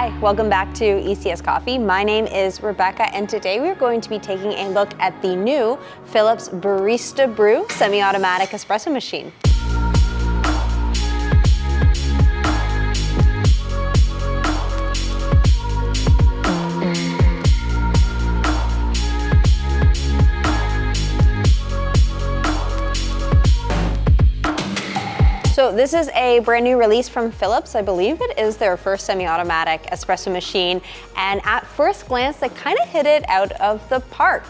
Hi, welcome back to ECS Coffee. My name is Rebecca, and today we're going to be taking a look at the new Philips Barista Brew semi-automatic espresso machine. So this is a brand new release from Philips. I believe it is their first semi-automatic espresso machine. And at first glance, they kind of hit it out of the park.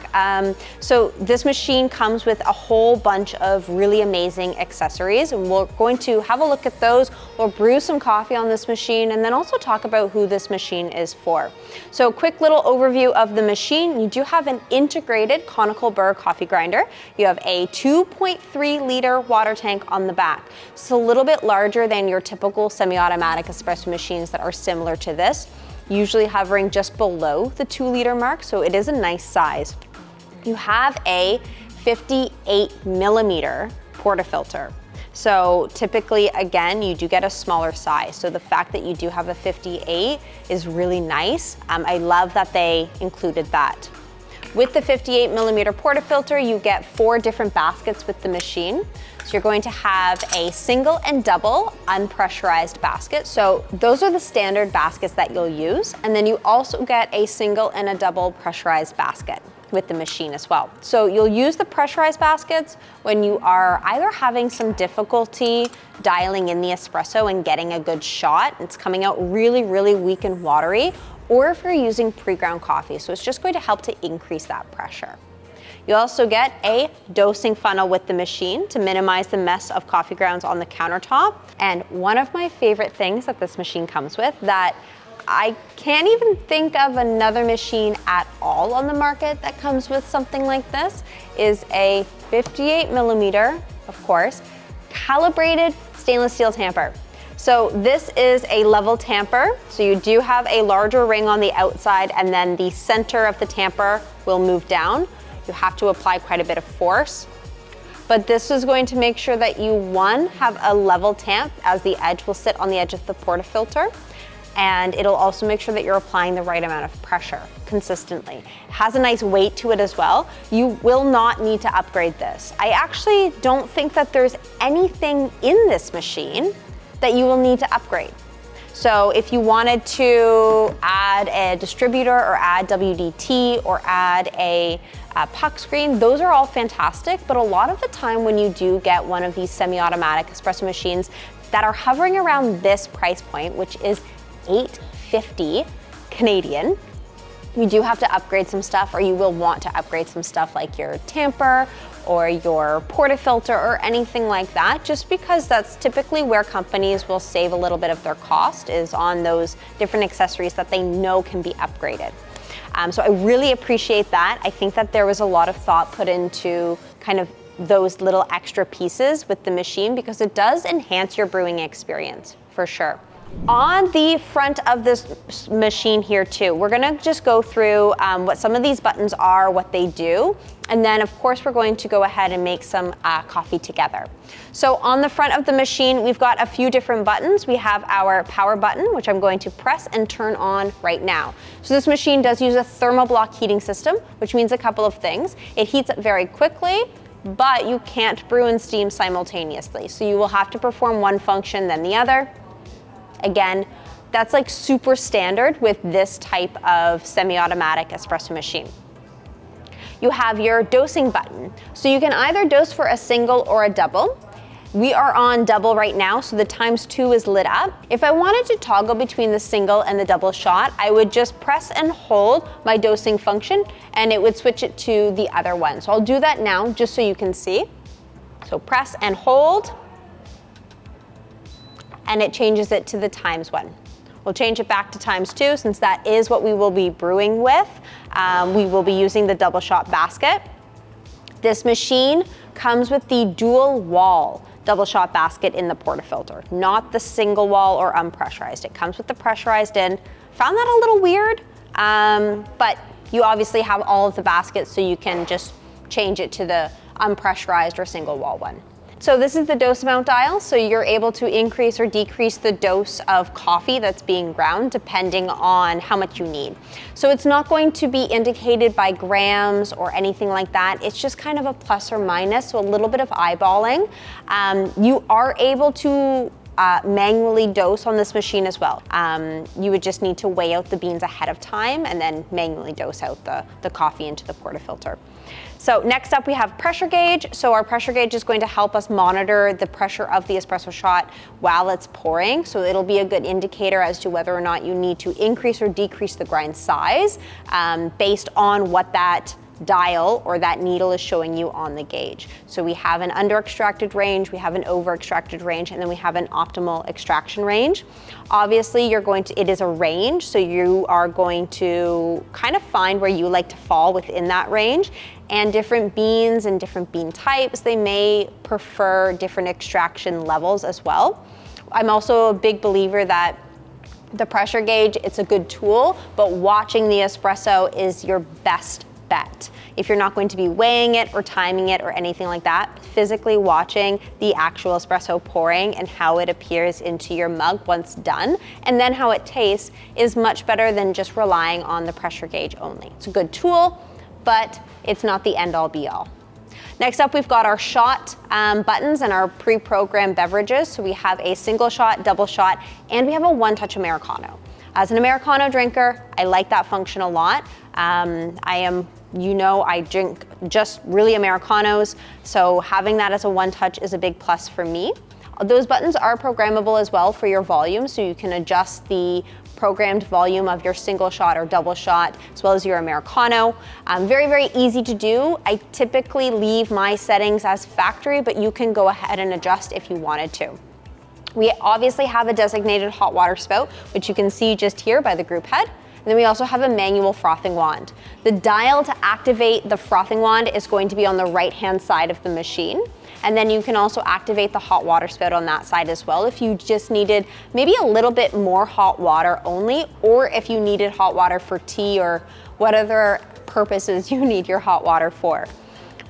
So this machine comes with a whole bunch of really amazing accessories. And we're going to have a look at those. We'll brew some coffee on this machine and then also talk about who this machine is for. So quick little overview of the machine. You do have an integrated conical burr coffee grinder. You have a 2.3 liter water tank on the back. So a little bit larger than your typical semi-automatic espresso machines that are similar to this, usually hovering just below the 2 liter mark, so it is a nice size. You have a 58 millimeter portafilter. So typically, again, you do get a smaller size. So the fact that you do have a 58 is really nice. I love that they included that. With the 58 millimeter portafilter, you get 4 different baskets with the machine. So you're going to have a single and double unpressurized basket. So those are the standard baskets that you'll use. And then you also get a single and a double pressurized basket with the machine as well. So you'll use the pressurized baskets when you are either having some difficulty dialing in the espresso and getting a good shot. It's coming out really, really weak and watery, or if you're using pre-ground coffee. So it's just going to help to increase that pressure. You also get a dosing funnel with the machine to minimize the mess of coffee grounds on the countertop. And one of my favorite things that this machine comes with that I can't even think of another machine at all on the market that comes with something like this is a 58 millimeter, of course, calibrated stainless steel tamper. So this is a level tamper. So you do have a larger ring on the outside and then the center of the tamper will move down. You have to apply quite a bit of force. But this is going to make sure that you, one, have a level tamp as the edge will sit on the edge of the portafilter. And it'll also make sure that you're applying the right amount of pressure consistently. It has a nice weight to it as well. You will not need to upgrade this. I actually don't think that there's anything in this machine that you will need to upgrade. So if you wanted to add a distributor or add WDT or add a puck screen, those are all fantastic. But a lot of the time when you do get one of these semi-automatic espresso machines that are hovering around this price point, which is $850 Canadian, you do have to upgrade some stuff, or you will want to upgrade some stuff like your tamper or your portafilter or anything like that, just because that's typically where companies will save a little bit of their cost, is on those different accessories that they know can be upgraded. So I really appreciate that. I think that there was a lot of thought put into kind of those little extra pieces with the machine, because it does enhance your brewing experience for sure. On the front of this machine here too, we're gonna just go through what some of these buttons are, what they do, and then of course we're going to go ahead and make some coffee together. So on the front of the machine, we've got a few different buttons. We have our power button, which I'm going to press and turn on right now. So this machine does use a thermoblock heating system, which means a couple of things. It heats up very quickly, but you can't brew and steam simultaneously. So you will have to perform one function, then the other. Again, that's like super standard with this type of semi-automatic espresso machine. You have your dosing button. So you can either dose for a single or a double. We are on double right now, so the ×2 is lit up. If I wanted to toggle between the single and the double shot, I would just press and hold my dosing function and it would switch it to the other one. So I'll do that now just so you can see. So press and hold, and it changes it to the ×1. We'll change it back to ×2 since that is what we will be brewing with. We will be using the double shot basket. This machine comes with the dual wall double shot basket in the portafilter, not the single wall or unpressurized. It comes with the pressurized in. Found that a little weird, but you obviously have all of the baskets, so you can just change it to the unpressurized or single wall one. So this is the dose amount dial, so you're able to increase or decrease the dose of coffee that's being ground depending on how much you need. So it's not going to be indicated by grams or anything like that. It's just kind of a plus or minus, so a little bit of eyeballing. You are able to manually dose on this machine as well. You would just need to weigh out the beans ahead of time and then manually dose out the coffee into the portafilter. So next up we have pressure gauge. So our pressure gauge is going to help us monitor the pressure of the espresso shot while it's pouring. So it'll be a good indicator as to whether or not you need to increase or decrease the grind size based on what that dial or that needle is showing you on the gauge. So we have an under extracted range, we have an over extracted range, and then we have an optimal extraction range. Obviously it is a range, so you are going to kind of find where you like to fall within that range. And different beans and different bean types, they may prefer different extraction levels as well. I'm also a big believer that the pressure gauge, it's a good tool, but watching the espresso is your best bet. If you're not going to be weighing it or timing it or anything like that, physically watching the actual espresso pouring and how it appears into your mug once done, and then how it tastes is much better than just relying on the pressure gauge only. It's a good tool, but it's not the end all be all. Next up, we've got our shot buttons and our pre-programmed beverages. So we have a single shot, double shot, and we have a one-touch Americano. As an Americano drinker, I like that function a lot. I drink just really Americanos, so having that as a one-touch is a big plus for me. Those buttons are programmable as well for your volume, so you can adjust the programmed volume of your single shot or double shot, as well as your Americano. Very, very easy to do. I typically leave my settings as factory, but you can go ahead and adjust if you wanted to. We obviously have a designated hot water spout, which you can see just here by the group head. And then we also have a manual frothing wand. The dial to activate the frothing wand is going to be on the right-hand side of the machine. And then you can also activate the hot water spout on that side as well if you just needed maybe a little bit more hot water only, or if you needed hot water for tea or what other purposes you need your hot water for.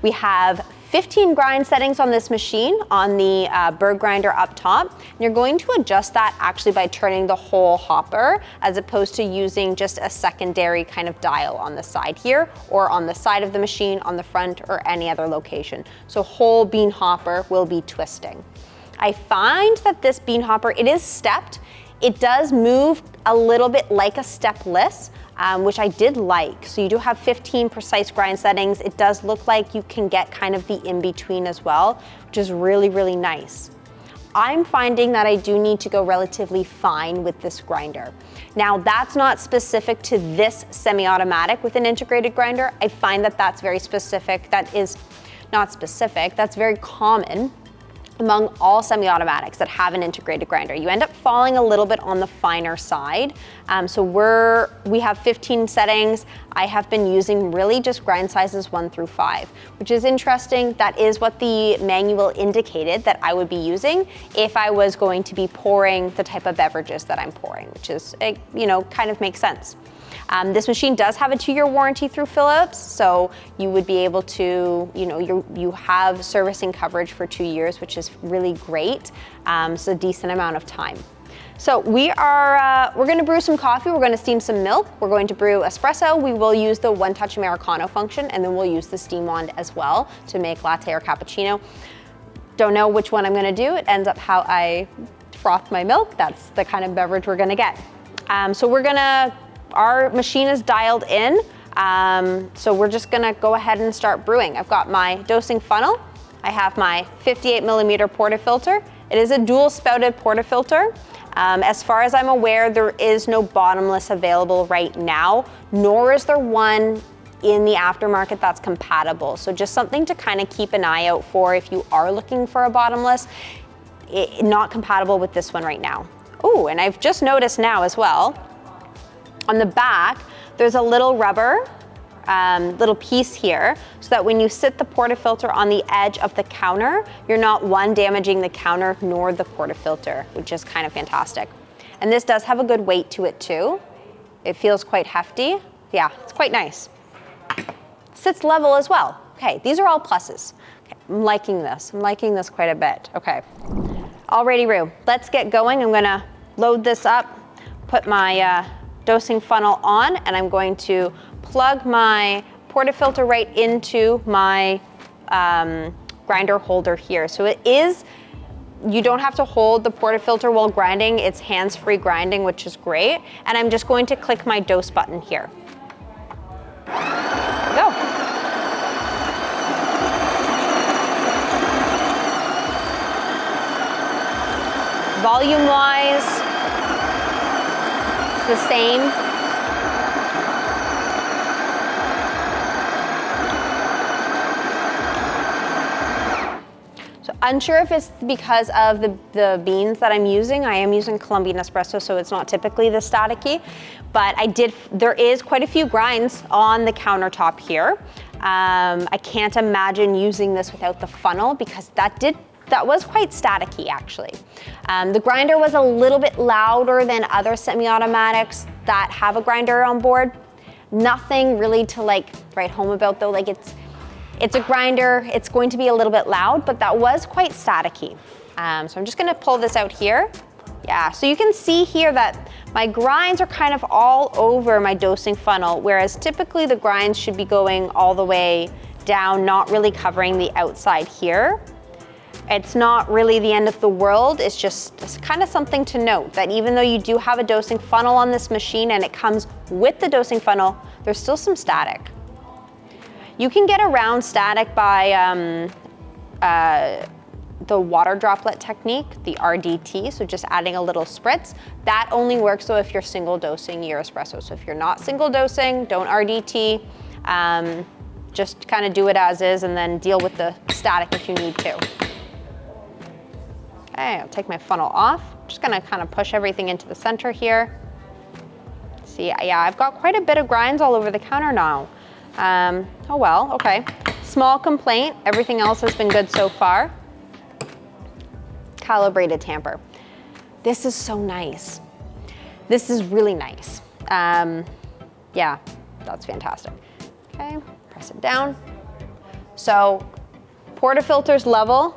We have 15 grind settings on this machine on the bird grinder up top. And you're going to adjust that actually by turning the whole hopper as opposed to using just a secondary kind of dial on the side here or on the side of the machine, on the front, or any other location. So whole bean hopper will be twisting. I find that this bean hopper, it is stepped. It does move a little bit like a stepless, which I did like. So you do have 15 precise grind settings. It does look like you can get kind of the in-between as well, which is really, really nice. I'm finding that I do need to go relatively fine with this grinder. Now, that's not specific to this semi-automatic with an integrated grinder. I find that that's very specific. That is not specific, that's very common among all semi-automatics that have an integrated grinder. You end up falling a little bit on the finer side. So we have 15 settings. I have been using really just grind sizes 1 through 5, which is interesting. That is what the manual indicated that I would be using if I was going to be pouring the type of beverages that I'm pouring, which is, kind of makes sense. This machine does have a 2-year warranty through Philips, so you would be able to, you have servicing coverage for 2 years, which is really great. So a decent amount of time. So we're going to brew some coffee. We're going to steam some milk. We're going to brew espresso. We will use the one-touch Americano function, and then we'll use the steam wand as well to make latte or cappuccino. Don't know which one I'm going to do. It ends up how I froth my milk. That's the kind of beverage we're going to get. Our machine is dialed in, so we're just gonna go ahead and start brewing. I've got my dosing funnel. I have my 58 millimeter portafilter. It is a dual spouted portafilter. As far as I'm aware, there is no bottomless available right now, nor is there one in the aftermarket that's compatible. So just something to kind of keep an eye out for if you are looking for a bottomless. Not compatible with this one right now. Oh, and I've just noticed now as well, on the back, there's a little rubber, little piece here, so that when you sit the portafilter on the edge of the counter, you're not damaging the counter nor the portafilter, which is kind of fantastic. And this does have a good weight to it too. It feels quite hefty. Yeah, it's quite nice. Sits level as well. Okay, these are all pluses. Okay, I'm liking this. I'm liking this quite a bit. Okay, alrighty, Rue. Let's get going. I'm gonna load this up, put my dosing funnel on, and I'm going to plug my portafilter right into my grinder holder here. So it is, you don't have to hold the portafilter while grinding. It's hands-free grinding, which is great. And I'm just going to click my dose button here. Go. Volume-wise, it's the same. So unsure if it's because of the beans that I'm using. I am using Colombian espresso, so it's not typically this staticky, but there is quite a few grinds on the countertop here. I can't imagine using this without the funnel because that was quite staticky actually. The grinder was a little bit louder than other semi-automatics that have a grinder on board. Nothing really to like write home about though, like it's a grinder, it's going to be a little bit loud, but that was quite staticky. So I'm just gonna pull this out here. Yeah, so you can see here that my grinds are kind of all over my dosing funnel, whereas typically the grinds should be going all the way down, not really covering the outside here. It's not really the end of the world. It's kind of something to note that even though you do have a dosing funnel on this machine and it comes with the dosing funnel, there's still some static. You can get around static by the water droplet technique, the RDT, so just adding a little spritz. That only works though if you're single dosing your espresso. So if you're not single dosing, don't RDT. Just kind of do it as is and then deal with the static if you need to. Okay, I'll take my funnel off. Just gonna kind of push everything into the center here. See, yeah, I've got quite a bit of grinds all over the counter now. Oh well, okay. Small complaint, everything else has been good so far. Calibrated tamper. This is so nice. This is really nice. Yeah, that's fantastic. Okay, press it down. So, portafilter's level,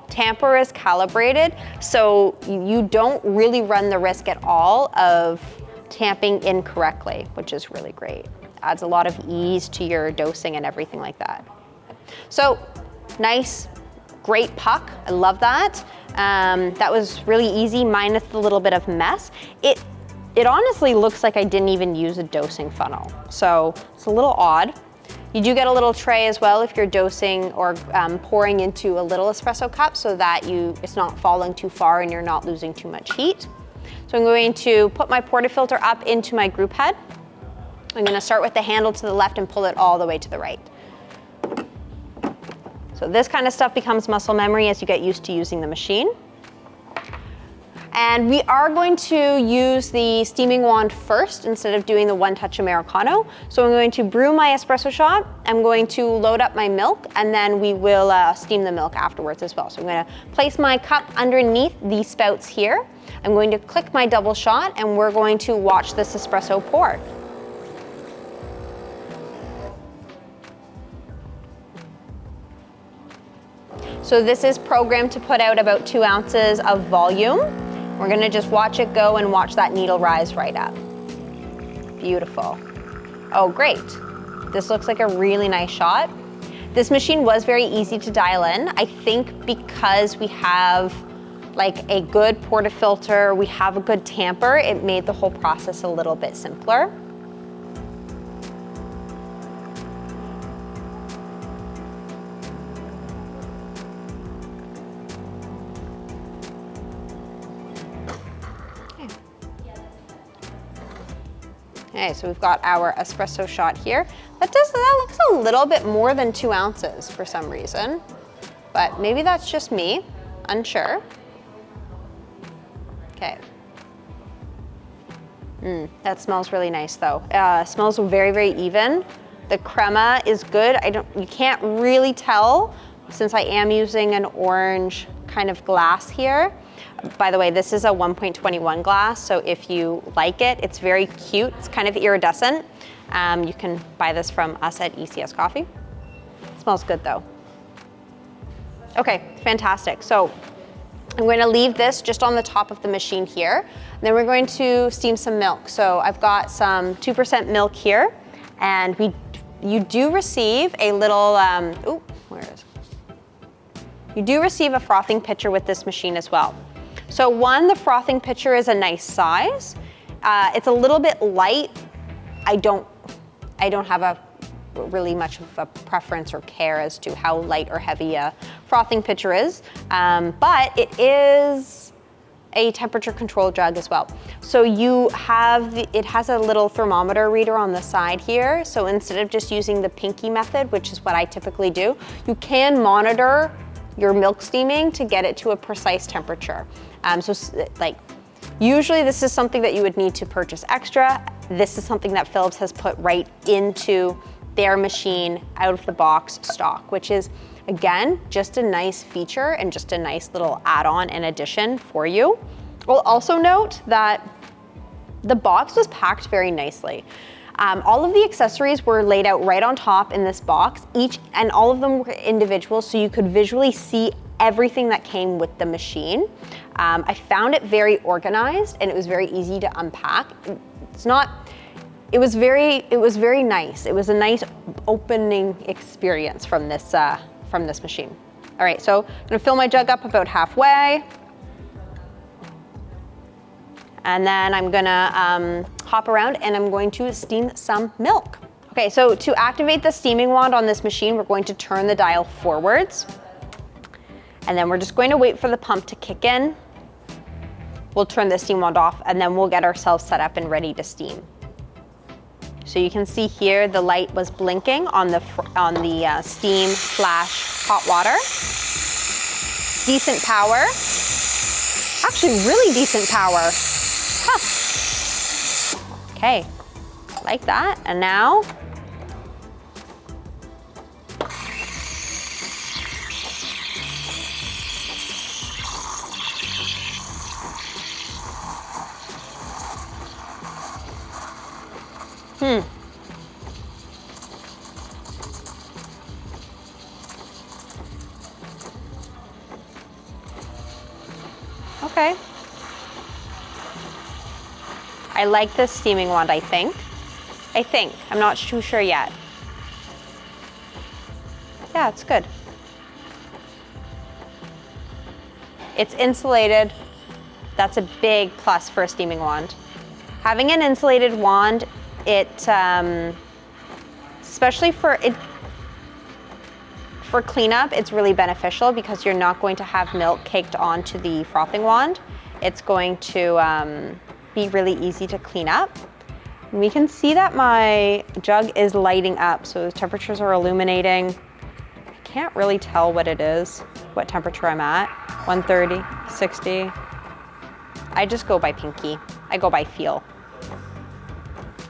tamper is calibrated, so you don't really run the risk at all of tamping incorrectly, which is really great. Adds a lot of ease to your dosing and everything like that. So nice, great puck. I love that. That was really easy, minus the little bit of mess. It honestly looks like I didn't even use a dosing funnel. So it's a little odd. You do get a little tray as well if you're dosing or pouring into a little espresso cup so that it's not falling too far and you're not losing too much heat. So I'm going to put my portafilter up into my group head. I'm gonna start with the handle to the left and pull it all the way to the right. So this kind of stuff becomes muscle memory as you get used to using the machine. And we are going to use the steaming wand first instead of doing the one-touch Americano. So I'm going to brew my espresso shot. I'm going to load up my milk and then we will steam the milk afterwards as well. So I'm gonna place my cup underneath these spouts here. I'm going to click my double shot and we're going to watch this espresso pour. So this is programmed to put out about 2 ounces of volume. We're gonna just watch it go and watch that needle rise right up. Beautiful. Oh, great. This looks like a really nice shot. This machine was very easy to dial in. I think because we have like a good portafilter, we have a good tamper, it made the whole process a little bit simpler. Okay, so we've got our espresso shot here. That looks a little bit more than 2 ounces for some reason, but maybe that's just me, unsure. Okay. That smells really nice though. Smells very, very even. The crema is good. You can't really tell since I am using an orange kind of glass here. By the way, this is a 1.21 glass, so if you like it, it's very cute. It's kind of iridescent. You can buy this from us at ECS Coffee. It's Smells good though. Okay, fantastic. So I'm going to leave this just on the top of the machine here. And then we're going to steam some milk. So I've got some 2% milk here, and you do receive a little, where is it? You do receive a frothing pitcher with this machine as well. So one, the frothing pitcher is a nice size. It's a little bit light. I don't have really much of a preference or care as to how light or heavy a frothing pitcher is, but it is a temperature control jug as well. So it has a little thermometer reader on the side here. So instead of just using the pinky method, which is what I typically do, you can monitor your milk steaming to get it to a precise temperature. Usually this is something that you would need to purchase extra. This is something that Philips has put right into their machine out of the box stock, which is, again, just a nice feature and just a nice little add-on and addition for you. We'll also note that the box was packed very nicely. All of the accessories were laid out right on top in this box, and all of them were individual, so you could visually see everything that came with the machine. I found it very organized and it was very easy to unpack. It was very nice. It was a nice opening experience from this machine. All right, so I'm gonna fill my jug up about halfway. And then I'm gonna hop around and I'm going to steam some milk. Okay, so to activate the steaming wand on this machine, we're going to turn the dial forwards. And then we're just going to wait for the pump to kick in. We'll turn the steam wand off and then we'll get ourselves set up and ready to steam. So you can see here the light was blinking on the steam / hot water. Decent power. Actually, really decent power. Huh. Okay, like that. And now, okay. I like this steaming wand, I think. I'm not too sure yet. Yeah, it's good. It's insulated. That's a big plus for a steaming wand. Having an insulated wand, especially for cleanup, it's really beneficial because you're not going to have milk caked onto the frothing wand. It's going to be really easy to clean up. And we can see that my jug is lighting up, so the temperatures are illuminating. I can't really tell what it is, what temperature I'm at. 130, 60. I just go by pinky. I go by feel.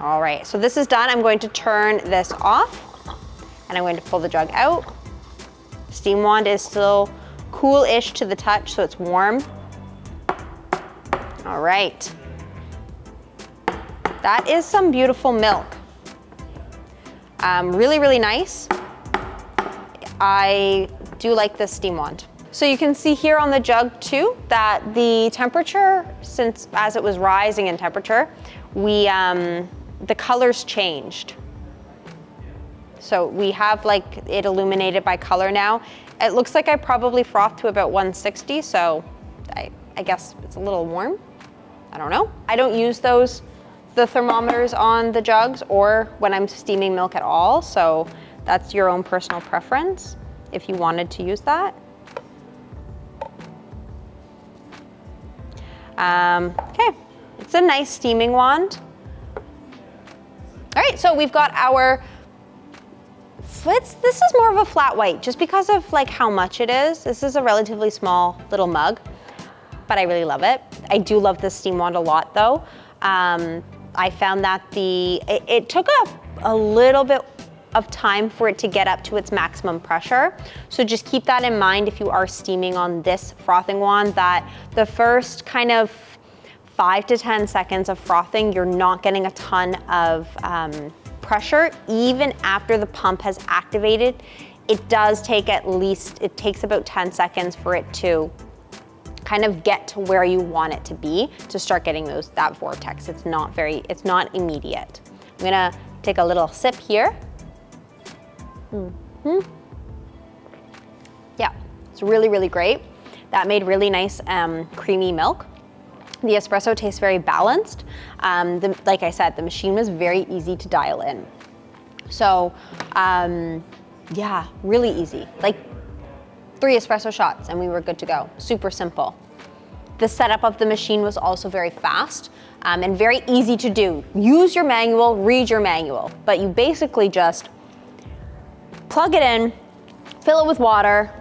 All right, so this is done. I'm going to turn this off and I'm going to pull the jug out. Steam wand is still cool-ish to the touch, so it's warm. All right. That is some beautiful milk. Really, really nice. I do like this steam wand. So you can see here on the jug too that the temperature, as it was rising in temperature, the colors changed. So we have like it illuminated by color now. It looks like I probably frothed to about 160, so I guess it's a little warm. I don't know. I don't use the thermometers on the jugs or when I'm steaming milk at all, so that's your own personal preference if you wanted to use that. Okay, it's a nice steaming wand. All right, so we've got our, this is more of a flat white just because of like how much it is. This is a relatively small little mug, but I really love it. I do love this steam wand a lot though. I found that it took a little bit of time for it to get up to its maximum pressure. So just keep that in mind if you are steaming on this frothing wand, that the first kind of 5 to 10 seconds of frothing, you're not getting a ton of pressure. Even after the pump has activated, it does take it takes about 10 seconds for it to kind of get to where you want it to be to start getting that vortex. It's not immediate. I'm gonna take a little sip here. Yeah, it's really, really great. That made really nice creamy milk. The espresso tastes very balanced. Like I said, the machine was very easy to dial in. So yeah, really easy. Like 3 espresso shots and we were good to go. Super simple. The setup of the machine was also very fast and very easy to do. Use your manual, read your manual, but you basically just plug it in, fill it with water,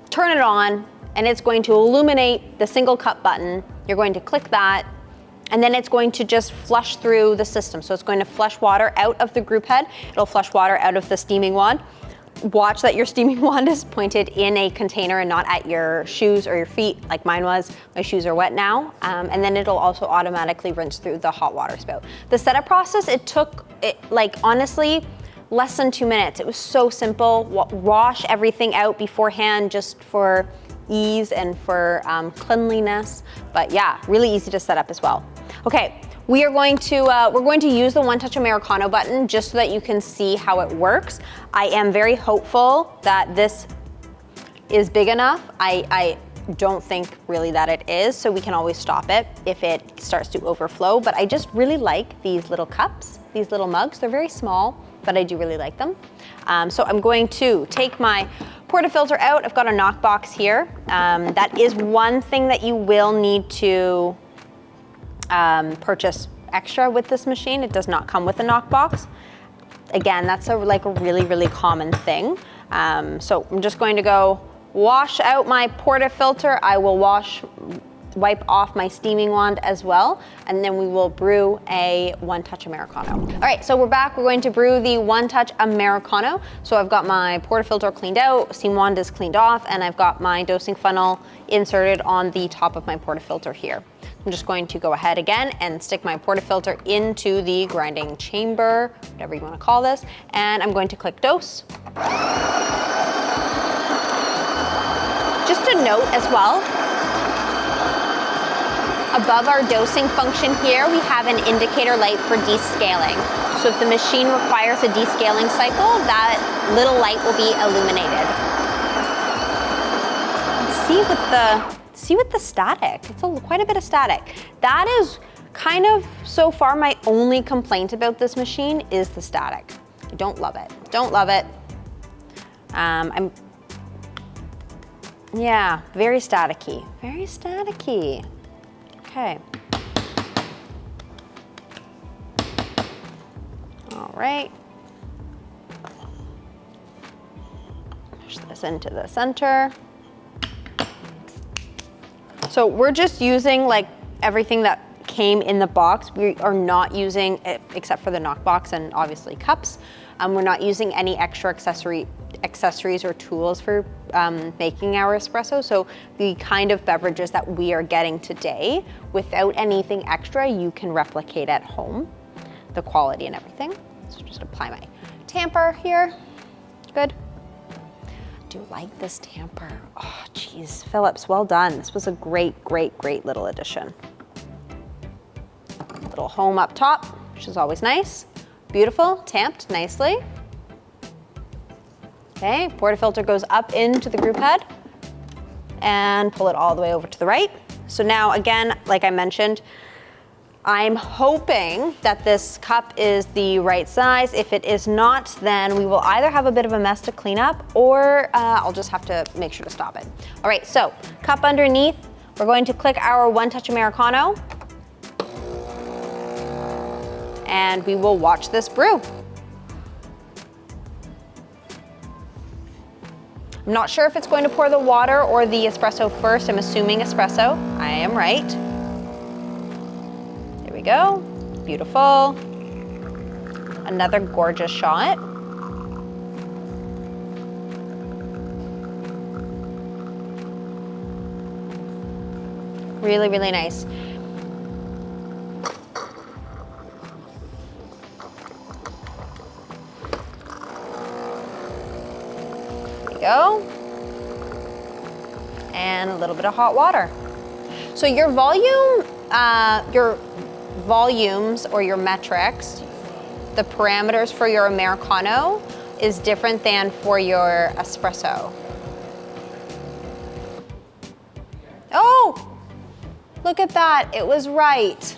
turn it on, and it's going to illuminate the single cup button. You're going to click that, and then it's going to just flush through the system. So it's going to flush water out of the group head. It'll flush water out of the steaming wand. Watch that your steaming wand is pointed in a container and not at your shoes or your feet like mine was. My shoes are wet now. And then it'll also automatically rinse through the hot water spout. The setup process, it took, like honestly, less than 2 minutes. It was so simple. Wash everything out beforehand just for ease and for cleanliness. But yeah, really easy to set up as well. Okay. We're going to use the One Touch Americano button just so that you can see how it works. I am very hopeful that this is big enough. I don't think really that it is, so we can always stop it if it starts to overflow. But I just really like these little cups, these little mugs. They're very small, but I do really like them. So I'm going to take my portafilter out. I've got a knock box here. That is one thing that you will need to purchase extra with this machine. It does not come with a knock box. Again, that's like a really, really common thing. So I'm just going to go wash out my portafilter. I will wipe off my steaming wand as well, and then we will brew a One Touch Americano. All right, so we're back. We're going to brew the One Touch Americano. So I've got my portafilter cleaned out, steam wand is cleaned off, and I've got my dosing funnel inserted on the top of my portafilter here. I'm just going to go ahead again and stick my portafilter into the grinding chamber, whatever you want to call this, and I'm going to click dose. Just a note as well, above our dosing function here, we have an indicator light for descaling. So if the machine requires a descaling cycle, that little light will be illuminated. See with the static, it's quite a bit of static. That is kind of, so far, my only complaint about this machine is the static. I don't love it, don't love it. Yeah, very staticky, very staticky. Okay. All right. Push this into the center. So we're just using like everything that came in the box. We are not using it, except for the knock box and obviously cups. We're not using any extra accessories or tools for making our espresso. So the kind of beverages that we are getting today, without anything extra, you can replicate at home, the quality and everything. So just apply my tamper here. Good. I do like this tamper. Oh, geez, Philips, well done. This was a great, great, great little addition. Little home up top, which is always nice. Beautiful, tamped nicely. Okay, portafilter goes up into the group head and pull it all the way over to the right. So now again, like I mentioned, I'm hoping that this cup is the right size. If it is not, then we will either have a bit of a mess to clean up or I'll just have to make sure to stop it. All right, so cup underneath, we're going to click our One Touch Americano and we will watch this brew. I'm not sure if it's going to pour the water or the espresso first. I'm assuming espresso. I am right. There we go. Beautiful. Another gorgeous shot. Really, really nice. go. And a little bit of hot water. So your volumes or your metrics, the parameters for your americano is different than for your espresso. Oh, look at that, it was right.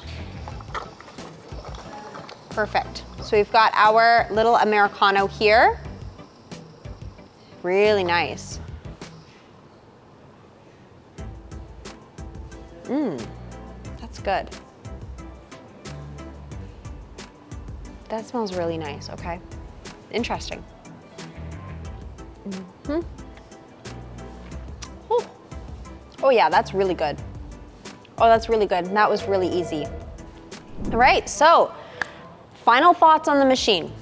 Perfect. So we've got our little americano here. Really nice. That's good. That smells really nice, okay. Interesting. Oh yeah, that's really good. Oh, that's really good. That was really easy. All right, so final thoughts on the machine.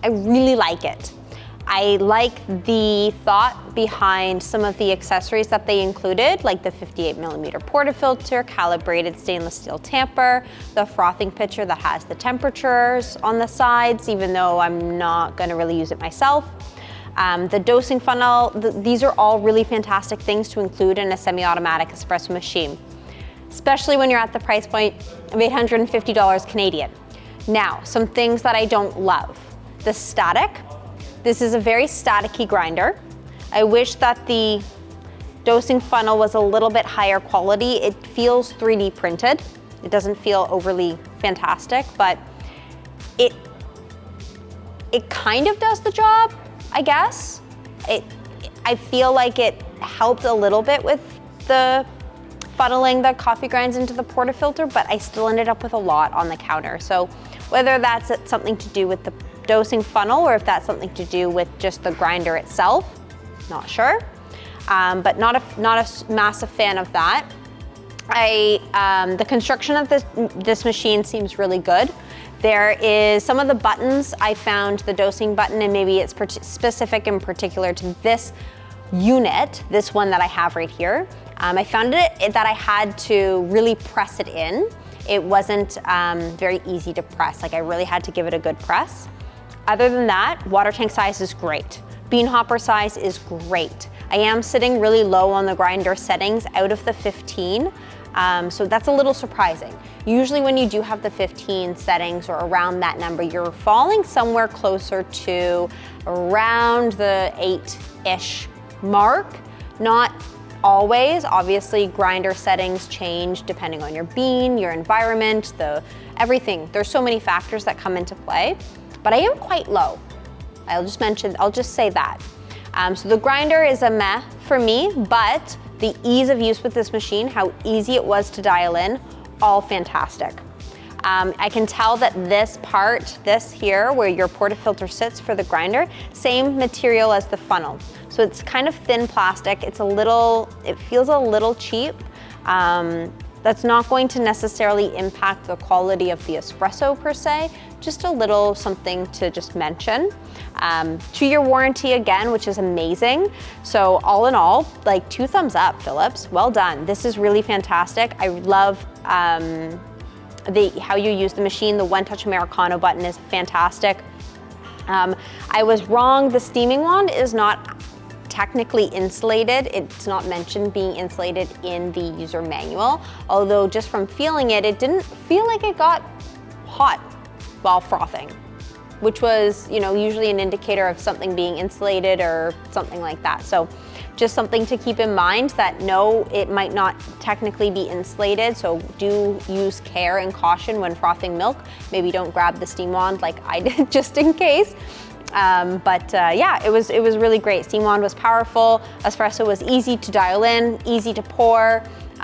I really like it. I like the thought behind some of the accessories that they included, like the 58mm portafilter, calibrated stainless steel tamper, the frothing pitcher that has the temperatures on the sides, even though I'm not gonna really use it myself. The dosing funnel, these are all really fantastic things to include in a semi-automatic espresso machine, especially when you're at the price point of $850 Canadian. Now, some things that I don't love. The static. This is a very staticky grinder. I wish that the dosing funnel was a little bit higher quality. It feels 3D printed. It doesn't feel overly fantastic, but it kind of does the job, I guess. I feel like it helped a little bit with the funneling the coffee grinds into the portafilter, but I still ended up with a lot on the counter. So whether that's something to do with the dosing funnel or if that's something to do with just the grinder itself, not sure. But not a massive fan of that. The construction of this machine seems really good. There is some of the buttons, I found the dosing button, and maybe it's specific in particular to this unit, this one that I have right here. I found that I had to really press it in. It wasn't very easy to press. Like, I really had to give it a good press. Other than that, water tank size is great. Bean hopper size is great. I am sitting really low on the grinder settings out of the 15, so that's a little surprising. Usually when you do have the 15 settings or around that number, you're falling somewhere closer to around the 8-ish mark. Not always, obviously grinder settings change depending on your bean, your environment, everything. There's so many factors that come into play. But I am quite low. I'll just say that. So the grinder is a meh for me, but the ease of use with this machine, how easy it was to dial in, all fantastic. I can tell that this here, where your portafilter sits for the grinder, same material as the funnel. So it's kind of thin plastic. It feels a little cheap. That's not going to necessarily impact the quality of the espresso per se, just a little something to just mention. 2-year warranty again, which is amazing. So all in all, like 2 thumbs up, Philips, well done. This is really fantastic. I love how you use the machine. The one-touch americano button is fantastic. I was wrong, the steaming wand is not technically insulated. It's not mentioned being insulated in the user manual, although just from feeling it, it didn't feel like it got hot while frothing, which was, usually an indicator of something being insulated or something like that. So just something to keep in mind that no, it might not technically be insulated, so do use care and caution when frothing milk. Maybe don't grab the steam wand like I did just in case. Yeah, it was really great. Steam wand was powerful. Espresso was easy to dial in, easy to pour.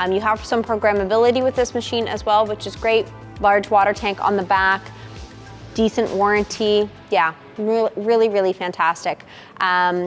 You have some programmability with this machine as well, which is great. Large water tank on the back, decent warranty. Yeah, really, really fantastic.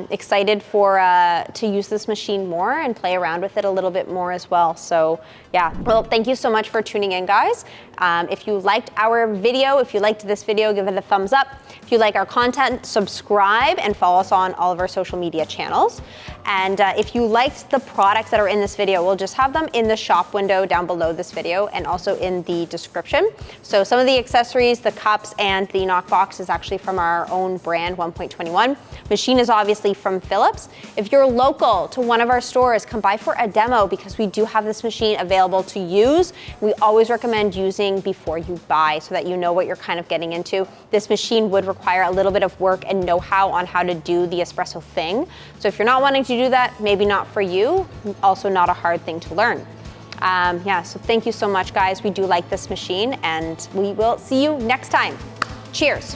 Excited to use this machine more and play around with it a little bit more as well. So yeah, well, thank you so much for tuning in, guys. If you liked our video, if you liked this video, give it a thumbs up. If you like our content, subscribe and follow us on all of our social media channels. And if you liked the products that are in this video, we'll just have them in the shop window down below this video and also in the description. So some of the accessories, the cups and the knock box is actually from our own brand, 1.21. Machine is obviously from Philips. If you're local to one of our stores, come by for a demo because we do have this machine available to use. We always recommend using before you buy so that you know what you're kind of getting into. This machine would require a little bit of work and know-how on how to do the espresso thing. So if you're not wanting to do that, maybe not for you, also not a hard thing to learn. Yeah, so thank you so much, guys. We do like this machine and we will see you next time. Cheers.